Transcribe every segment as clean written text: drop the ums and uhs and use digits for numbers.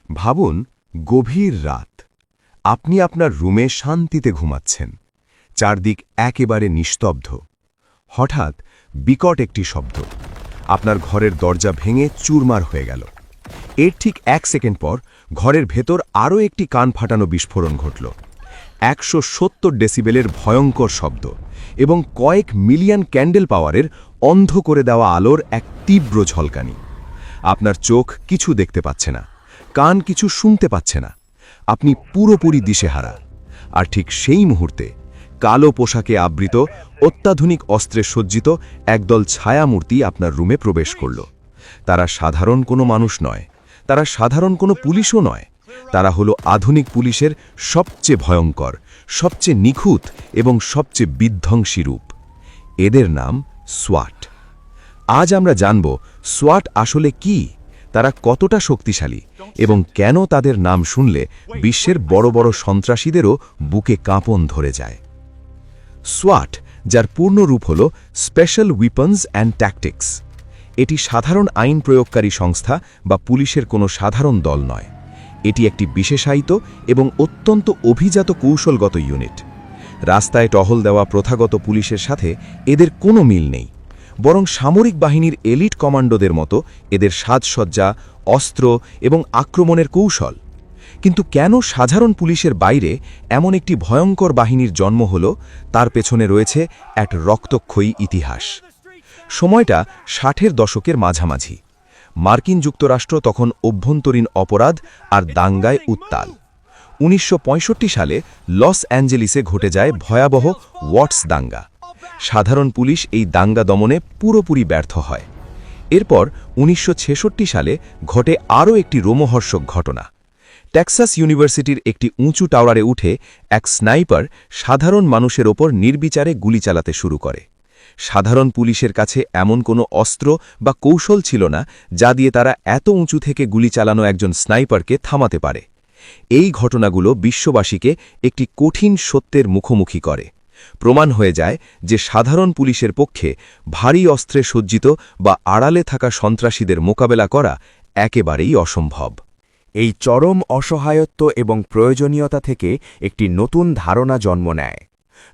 ভাবুন, গভীর রাত। আপনি আপনার রুমে শান্তিতে ঘুমাচ্ছেন। চারদিক একেবারে নিস্তব্ধ। হঠাৎ বিকট একটি শব্দ। আপনার ঘরের দরজা ভেঙে চুরমার হয়ে গেল। এর ঠিক 1 সেকেন্ড পর ঘরের ভেতর আরও একটি কান ফাটানো বিস্ফোরণ ঘটল। 170 ডেসিবেলের ভয়ঙ্কর শব্দ এবং কয়েক মিলিয়ন ক্যান্ডেল পাওয়ারের অন্ধ করে দেওয়া আলোর এক তীব্র ঝলকানি। আপনার চোখ কিছু দেখতে পাচ্ছে না, কান কিছু শুনতে পাচ্ছে না। আপনি পুরোপুরি দিশেহারা। আর ঠিক সেই মুহূর্তে কালো পোশাকে আবৃত, অত্যাধুনিক অস্ত্রে সজ্জিত একদল ছায়ামূর্তি আপনার রুমে প্রবেশ করল। তারা সাধারণ কোনো মানুষ নয়, তারা সাধারণ কোনো পুলিশও নয়। তারা হলো আধুনিক পুলিশের সবচেয়ে ভয়ঙ্কর, সবচেয়ে নিখুঁত এবং সবচেয়ে বিধ্বংসী রূপ। এদের নাম সোয়াট। আজ আমরা জানব সোয়াট আসলে কি, তারা কতটা শক্তিশালী এবং কেন তাদের নাম শুনলে বিশ্বের বড় বড় সন্ত্রাসীদেরও বুকে কাঁপন ধরে যায়। সোয়াট, যার পূর্ণ রূপ হল স্পেশাল উইপন্স অ্যান্ড ট্যাকটিক্স। এটি সাধারণ আইন প্রয়োগকারী সংস্থা বা পুলিশের কোনো সাধারণ দল নয়। এটি একটি বিশেষায়িত এবং অত্যন্ত অভিজাত কৌশলগত ইউনিট। রাস্তায় টহল দেওয়া প্রথাগত পুলিশের সাথে এদের কোনো মিল নেই, বরং সামরিক বাহিনীর এলিট কমান্ডোদের মতো এদের সাজসজ্জা, অস্ত্র এবং আক্রমণের কৌশল। কিন্তু কেন সাধারণ পুলিশের বাইরে এমন একটি ভয়ঙ্কর বাহিনীর জন্ম হল, তার পেছনে রয়েছে এক রক্তক্ষয়ী ইতিহাস। সময়টা 60-এর দশকের মাঝামাঝি। মার্কিন যুক্তরাষ্ট্র তখন অভ্যন্তরীণ অপরাধ আর দাঙ্গায় উত্তাল। 1965 সালে লস অ্যাঞ্জেলিসে ঘটে যায় ভয়াবহ ওয়াটস দাঙ্গা। সাধারণ পুলিশ এই দাঙ্গা দমনে পুরোপুরি ব্যর্থ হয়। এরপর 1966 সালে ঘটে আরও একটি রোমহর্ষক ঘটনা। টেক্সাস ইউনিভার্সিটির একটি উঁচু টাওয়ারে উঠে এক স্নাইপার সাধারণ মানুষের ওপর নির্বিচারে গুলি চালাতে শুরু করে। সাধারণ পুলিশের কাছে এমন কোনো অস্ত্র বা কৌশল ছিল না যা দিয়ে তারা এত উঁচু থেকে গুলি চালানো একজন স্নাইপারকে থামাতে পারে। এই ঘটনাগুলো বিশ্ববাসীকে একটি কঠিন সত্যের মুখোমুখি করে। প্রমাণ হয়ে যায় যে সাধারণ পুলিশের পক্ষে ভারী অস্ত্রে সজ্জিত বা আড়ালে থাকা সন্ত্রাসীদের মোকাবেলা করা একেবারেই অসম্ভব। এই চরম অসহায়ত্ব এবং প্রয়োজনীয়তা থেকে একটি নতুন ধারণা জন্ম নেয়।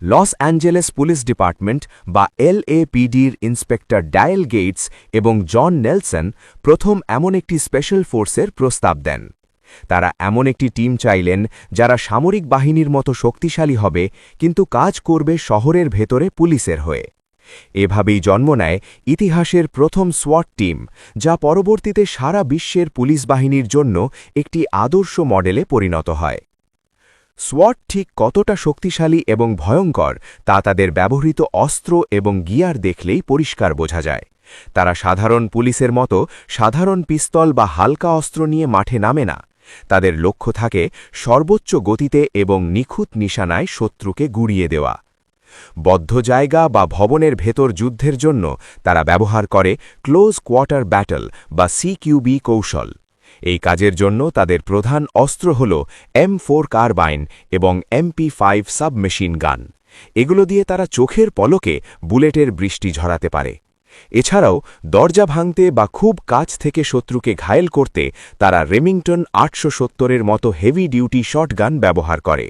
লস অ্যাঞ্জেলেস পুলিশ ডিপার্টমেন্ট বা LAPDর ইন্সপেক্টর ডায়েল গেটস এবং জন নেলসন প্রথম এমন একটি স্পেশাল ফোর্সের প্রস্তাব দেন। তারা এমন একটি টিম চাইলেন যারা সামরিক বাহিনীর মতো শক্তিশালী হবে, কিন্তু কাজ করবে শহরের ভেতরে পুলিশের হয়ে। এভাবেই জন্ম নেয় ইতিহাসের প্রথম সোয়াট টিম, যা পরবর্তীতে সারা বিশ্বের পুলিশ বাহিনীর জন্য একটি আদর্শ মডেলে পরিণত হয়। সোয়াট ঠিক কতটা শক্তিশালী এবং ভয়ঙ্কর তা তাদের ব্যবহৃত অস্ত্র এবং গিয়ার দেখলেই পরিষ্কার বোঝা যায়। তারা সাধারণ পুলিশের মতো সাধারণ পিস্তল বা হালকা অস্ত্র নিয়ে মাঠে নামে না। তাদের লক্ষ্য থাকে সর্বোচ্চ গতিতে এবং নিখুঁত নিশানায় শত্রুকে গুড়িয়ে দেওয়া। বদ্ধ জায়গা বা ভবনের ভেতর যুদ্ধের জন্য তারা ব্যবহার করে ক্লোজ কোয়ার্টার ব্যাটল বা CQB কৌশল। এই কাজের জন্য তাদের প্রধান অস্ত্র হল M4 কার্বাইন এবং MP5 সাবমেশিন গান। এগুলো দিয়ে তারা চোখের পলকে বুলেটের বৃষ্টি ঝরাতে পারে। এছাড়াও দরজা ভাঙতে বা খুব কাছ থেকে শত্রুকে ঘায়েল করতে তারা রেমিংটন 870-এর মতো হেভি ডিউটি শটগান ব্যবহার করে।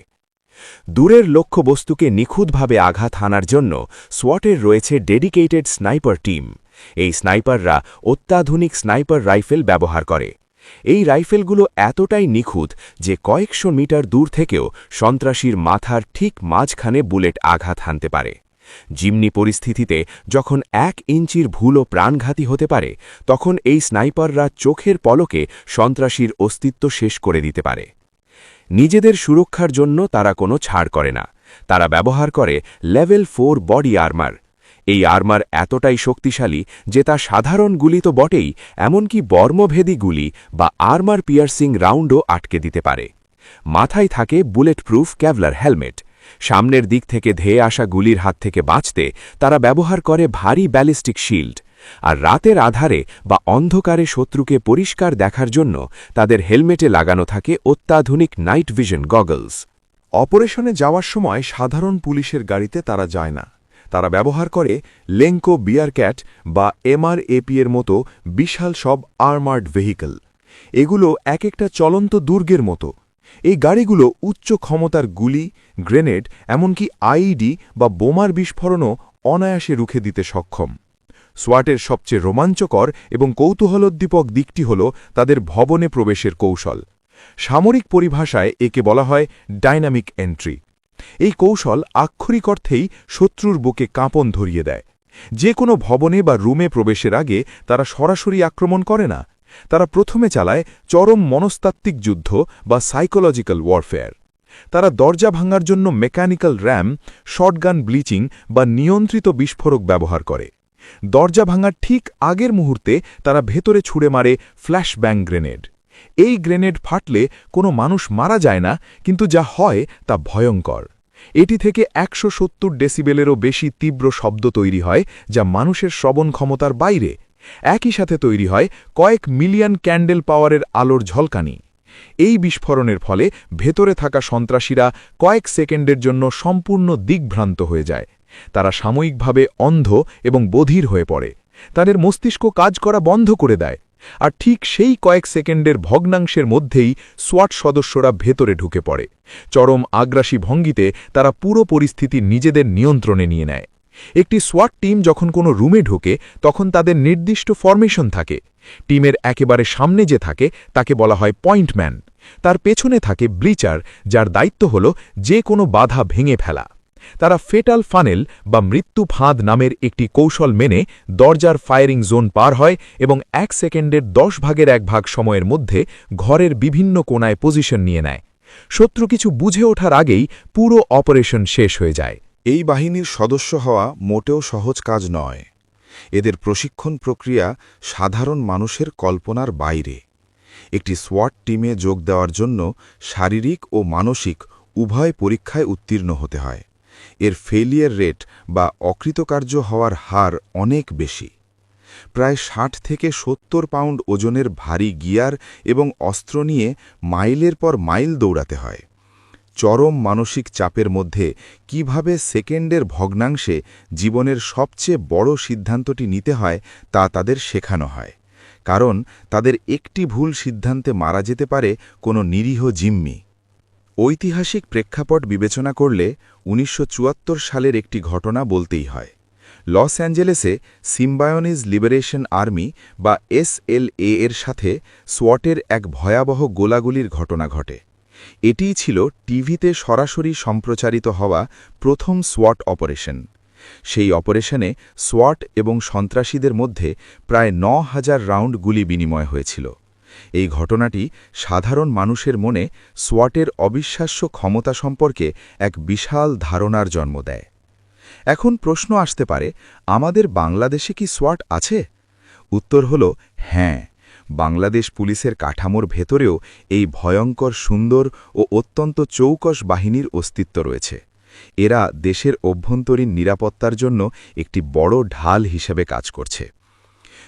দূরের লক্ষ্যবস্তুকে নিখুঁতভাবে আঘাত হানার জন্য সোয়াটের রয়েছে ডেডিকেটেড স্নাইপার টিম। এই স্নাইপাররা অত্যাধুনিক স্নাইপার রাইফেল ব্যবহার করে। এই রাইফেলগুলো এতটাই নিখুঁত যে কয়েকশো মিটার দূর থেকেও সন্ত্রাসীর মাথার ঠিক মাঝখানে বুলেট আঘাত হানতে পারে। জিম্নি পরিস্থিতিতে যখন 1 ইঞ্চির ভুলও প্রাণঘাতী হতে পারে, তখন এই স্নাইপাররা চোখের পলকে সন্ত্রাসীর অস্তিত্ব শেষ করে দিতে পারে। নিজেদের সুরক্ষার জন্য তারা কোনো ছাড় করে না। তারা ব্যবহার করে লেভেল 4 বডি আর্মার। এই আর্মার এতটাই শক্তিশালী যে তা সাধারণ গুলি তো বটেই, এমনকি বর্মভেদী গুলি বা আর্মার পিয়ার্সিং রাউন্ডও আটকে দিতে পারে। মাথায় থাকে বুলেট প্রুফ ক্যাভলার হেলমেট। সামনের দিক থেকে ধেয়ে আসা গুলির হাত থেকে বাঁচতে তারা ব্যবহার করে ভারী ব্যালিস্টিক শিল্ড। আর রাতের আধারে বা অন্ধকারে শত্রুকে পরিষ্কার দেখার জন্য তাদের হেলমেটে লাগানো থাকে অত্যাধুনিক নাইট ভিশন গগলস। অপারেশনে যাওয়ার সময় সাধারণ পুলিশের গাড়িতে তারা যায় না। তারা ব্যবহার করে লেঙ্কো বিয়ারক্যাট বা MRAP এর মতো বিশাল সব আর্মার্ড ভেহিকল। এগুলো এক একটা চলন্ত দুর্গের মতো। এই গাড়িগুলো উচ্চ ক্ষমতার গুলি, গ্রেনেড, এমনকি আইইডি বা বোমার বিস্ফোরণও অনায়াসে রুখে দিতে সক্ষম। সোয়াটের সবচেয়ে রোমাঞ্চকর এবং কৌতূহলোদ্দীপক দিকটি হল তাদের ভবনে প্রবেশের কৌশল। সামরিক পরিভাষায় একে বলা হয় ডাইনামিক এন্ট্রি। এই কৌশল আক্ষরিক অর্থেই শত্রুর বুকে কাঁপন ধরিয়ে দেয়। যে কোনো ভবনে বা রুমে প্রবেশের আগে তারা সরাসরি আক্রমণ করে না, তারা প্রথমে চালায় চরম মনস্তাত্ত্বিক যুদ্ধ বা সাইকোলজিক্যাল ওয়ারফেয়ার। তারা দরজা ভাঙার জন্য মেকানিক্যাল র্যাম, শটগান ব্লিচিং বা নিয়ন্ত্রিত বিস্ফোরক ব্যবহার করে। দরজা ভাঙার ঠিক আগের মুহূর্তে তারা ভেতরে ছুড়ে মারে ফ্ল্যাশ ব্যাং গ্রেনেড। এই গ্রেনেড ফাটলে কোনো মানুষ মারা যায় না, কিন্তু যা হয় তা ভয়ঙ্কর। এটি থেকে ১৭০ ডেসিবেলেরও বেশি তীব্র শব্দ তৈরি হয়, যা মানুষের শ্রবণ ক্ষমতার বাইরে। একই সাথে তৈরি হয় কয়েক মিলিয়ন ক্যান্ডেল পাওয়ারের আলোর ঝলকানি। এই বিস্ফোরণের ফলে ভেতরে থাকা সন্ত্রাসীরা কয়েক সেকেন্ডের জন্য সম্পূর্ণ দিগ্ভ্রান্ত হয়ে যায়। তারা সাময়িকভাবে অন্ধ এবং বধির হয়ে পড়ে। তাদের মস্তিষ্ক কাজ করা বন্ধ করে দেয়। আর ঠিক সেই কয়েক সেকেন্ডের ভগ্নাংশের মধ্যেই সোয়াট সদস্যরা ভেতরে ঢুকে পড়ে। চরম আগ্রাসী ভঙ্গিতে তারা পুরো পরিস্থিতি নিজেদের নিয়ন্ত্রণে নিয়ে নেয়। একটি সোয়াট টিম যখন কোনো রুমে ঢোকে, তখন তাদের নির্দিষ্ট ফরমেশন থাকে। টিমের একেবারে সামনে যে থাকে তাকে বলা হয় পয়েন্টম্যান। তার পেছনে থাকে ব্লিচার, যার দায়িত্ব হল যে কোনো বাধা ভেঙে ফেলা। তারা ফেটাল ফানেল বা মৃত্যু ফাঁদ নামের একটি কৌশল মেনে দরজার ফায়ারিং জোন পার হয় এবং ১ সেকেন্ডের ১০ ভাগের ১ ভাগ সময়ের মধ্যে ঘরের বিভিন্ন কোণায় পজিশন নিয়ে নেয়। শত্রু কিছু বুঝে ওঠার আগেই পুরো অপারেশন শেষ হয়ে যায়। এই বাহিনীর সদস্য হওয়া মোটেও সহজ কাজ নয়। এদের প্রশিক্ষণ প্রক্রিয়া সাধারণ মানুষের কল্পনার বাইরে। একটি সোয়াট টিমে যোগ দেওয়ার জন্য শারীরিক ও মানসিক উভয় পরীক্ষায় উত্তীর্ণ হতে হয়। এর ফেলিয়ার রেট বা অকৃতকার্য হওয়ার হার অনেক বেশি। প্রায় ৬০ থেকে ৭০ পাউন্ড ওজনের ভারী গিয়ার এবং অস্ত্র নিয়ে মাইলের পর মাইল দৌড়াতে হয়। চরম মানসিক চাপের মধ্যে কিভাবে সেকেন্ডের ভগ্নাংশে জীবনের সবচেয়ে বড় সিদ্ধান্তটি নিতে হয় তা তাদের শেখানো হয়। কারণ তাদের একটি ভুল সিদ্ধান্তে মারা যেতে পারে কোনো নিরীহ জিম্মি। ঐতিহাসিক প্রেক্ষাপট বিবেচনা করলে ১৯৭৪ সালের একটি ঘটনা বলতেই হয়। লস অ্যাঞ্জেলেসে সিম্বায়োনিজ লিবারেশন আর্মি বা SLA এর সাথে সোয়াটের এক ভয়াবহ গোলাগুলির ঘটনা ঘটে। এটিই ছিল টিভিতে সরাসরি সম্প্রচারিত হওয়া প্রথম সোয়াট অপারেশন। সেই অপারেশনে সোয়াট এবং সন্ত্রাসীদের মধ্যে প্রায় ৯,০০০ রাউন্ড গুলি বিনিময় হয়েছিল। এই ঘটনাটি সাধারণ মানুষের মনে সোয়াটের অবিশ্বাস্য ক্ষমতা সম্পর্কে এক বিশাল ধারণার জন্ম দেয়। এখন প্রশ্ন আসতে পারে, আমাদের বাংলাদেশে কি সোয়াট আছে? উত্তর হল হ্যাঁ। বাংলাদেশ পুলিশের কাঠামোর ভেতরেও এই ভয়ঙ্কর সুন্দর ও অত্যন্ত চৌকস বাহিনীর অস্তিত্ব রয়েছে। এরা দেশের অভ্যন্তরীণ নিরাপত্তার জন্য একটি বড় ঢাল হিসেবে কাজ করছে।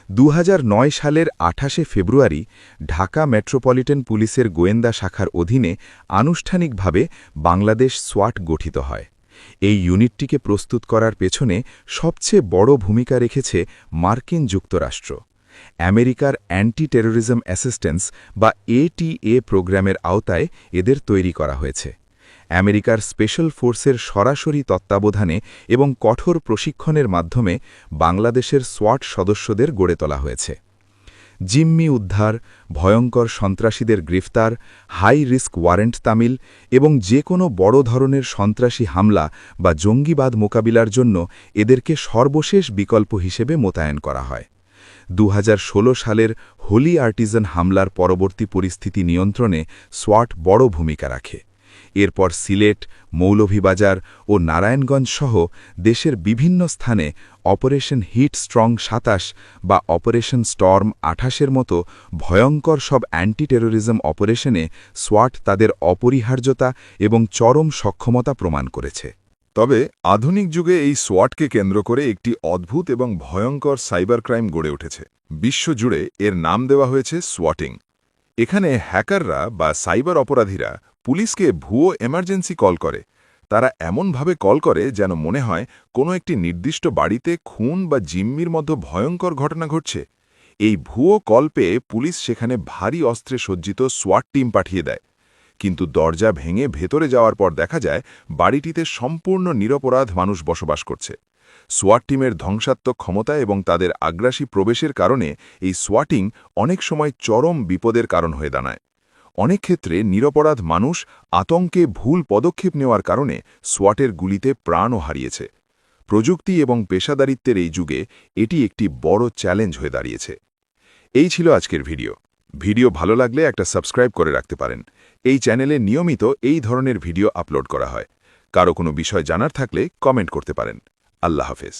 ২০০৯ সালের ২৮শে ফেব্রুয়ারি ঢাকা মেট্রোপলিটন পুলিশের গোয়েন্দা শাখার অধীনে আনুষ্ঠানিকভাবে বাংলাদেশ সোয়াট গঠিত হয়। এই ইউনিটটিকে প্রস্তুত করার পেছনে সবচেয়ে বড় ভূমিকা রেখেছে মার্কিন যুক্তরাষ্ট্র। আমেরিকার অ্যান্টি টেরোরিজম অ্যাসিস্ট্যান্স বা ATA প্রোগ্রামের আওতায় এদের তৈরি করা হয়েছে। আমেরিকার স্পেশাল ফোর্সের সরাসরি তত্ত্বাবধানে এবং কঠোর প্রশিক্ষণের মাধ্যমে বাংলাদেশের সোয়াট সদস্যদের গড়ে তোলা হয়েছে। জিম্মি উদ্ধার, ভয়ঙ্কর সন্ত্রাসীদের গ্রেফতার, হাই রিস্ক ওয়ারেন্ট তামিল এবং যে কোনো বড় ধরনের সন্ত্রাসী হামলা বা জঙ্গিবাদ মোকাবিলার জন্য এদেরকে সর্বশেষ বিকল্প হিসেবে মোতায়েন করা হয়। ২০১৬ সালের হোলি আর্টিজান হামলার পরবর্তী পরিস্থিতি নিয়ন্ত্রণে সোয়াট বড় ভূমিকা রাখে। এরপর সিলেট, মৌলভীবাজার ও নারায়ণগঞ্জ সহ দেশের বিভিন্ন স্থানে অপারেশন হিট স্ট্রং ২৭ বা অপারেশন স্টর্ম ২৮-এর মতো ভয়ঙ্কর সব অ্যান্টি টেরোরিজম অপারেশনে সোয়াট তাদের অপরিহার্যতা এবং চরম সক্ষমতা প্রমাণ করেছে। তবে আধুনিক যুগে এই সোয়াটকে কেন্দ্র করে একটি অদ্ভুত এবং ভয়ঙ্কর সাইবার ক্রাইম গড়ে উঠেছে। বিশ্বজুড়ে এর নাম দেওয়া হয়েছে সোয়াটিং। এখানে হ্যাকাররা বা সাইবার অপরাধীরা পুলিশকে ভুয়ো এমার্জেন্সি কল করে। তারা এমনভাবে কল করে যেন মনে হয় কোনো একটি নির্দিষ্ট বাড়িতে খুন বা জিম্মির মতো ভয়ঙ্কর ঘটনা ঘটছে। এই ভুয়ো কল পেয়ে পুলিশ সেখানে ভারী অস্ত্রে সজ্জিত সোয়াট টিম পাঠিয়ে দেয়, কিন্তু দরজা ভেঙে ভেতরে যাওয়ার পর দেখা যায় বাড়িটিতে সম্পূর্ণ নিরপরাধ মানুষ বসবাস করছে। সোয়াট টিমের ধ্বংসাত্মক ক্ষমতা এবং তাদের আগ্রাসী প্রবেশের কারণে এই সোয়াটিং অনেক সময় চরম বিপদের কারণ হয়ে দাঁড়ায়। অনেক ক্ষেত্রে নিরপরাধ মানুষ আতঙ্কে ভুল পদক্ষেপ নেওয়ার কারণে সোয়াটের গুলিতে প্রাণও হারিয়েছে। প্রযুক্তি এবং পেশাদারিত্বের এই যুগে এটি একটি বড় চ্যালেঞ্জ হয়ে দাঁড়িয়েছে। এই ছিল আজকের ভিডিও ভালো লাগলে একটা সাবস্ক্রাইব করে রাখতে পারেন। এই চ্যানেলে নিয়মিত এই ধরনের ভিডিও আপলোড করা হয়। কারো কোনো বিষয় জানার থাকলে কমেন্ট করতে পারেন। আল্লাহ হাফেজ।